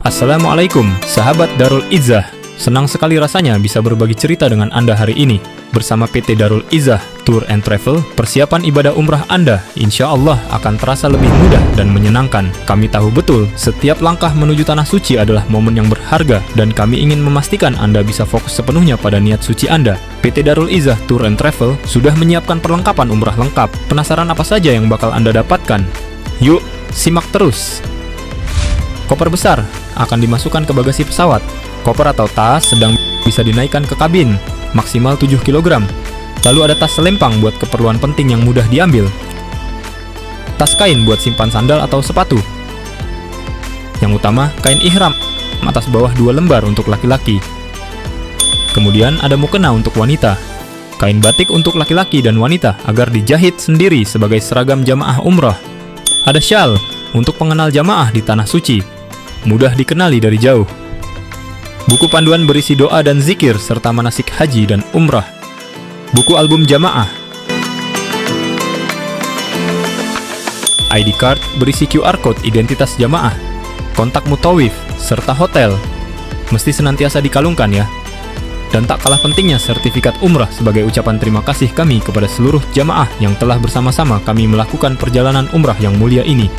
Assalamualaikum, sahabat Darul Izzah. Senang sekali rasanya bisa berbagi cerita dengan Anda hari ini. Bersama PT Darul Izzah Tour and Travel, persiapan ibadah umrah Anda insya Allah akan terasa lebih mudah dan menyenangkan. Kami tahu betul, setiap langkah menuju Tanah Suci adalah momen yang berharga, dan kami ingin memastikan Anda bisa fokus sepenuhnya pada niat suci Anda. PT Darul Izzah Tour and Travel sudah menyiapkan perlengkapan umrah lengkap. Penasaran apa saja yang bakal Anda dapatkan? Yuk, simak terus! Koper besar akan dimasukkan ke bagasi pesawat. Koper atau tas sedang bisa dinaikkan ke kabin, maksimal 7 kg. Lalu ada tas selempang buat keperluan penting yang mudah diambil. Tas kain buat simpan sandal atau sepatu. Yang utama, kain ihram, atas bawah 2 lembar untuk laki-laki. Kemudian ada mukena untuk wanita. Kain batik untuk laki-laki dan wanita agar dijahit sendiri sebagai seragam jamaah umrah. Ada syal untuk pengenal jamaah di Tanah Suci, mudah dikenali dari jauh. Buku panduan berisi doa dan zikir serta manasik haji dan umrah. Buku album jamaah. ID card berisi QR code identitas jamaah. Kontak mutawif serta hotel. Mesti senantiasa dikalungkan ya. Dan tak kalah pentingnya sertifikat umrah sebagai ucapan terima kasih kami kepada seluruh jamaah yang telah bersama-sama kami melakukan perjalanan umrah yang mulia ini.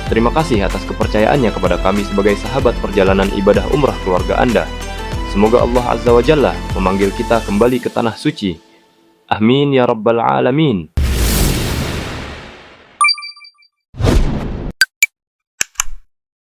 Terima kasih atas kepercayaannya kepada kami sebagai sahabat perjalanan ibadah umrah keluarga Anda. Semoga Allah Azza wa Jalla memanggil kita kembali ke Tanah Suci. Amin ya Rabbal Alamin.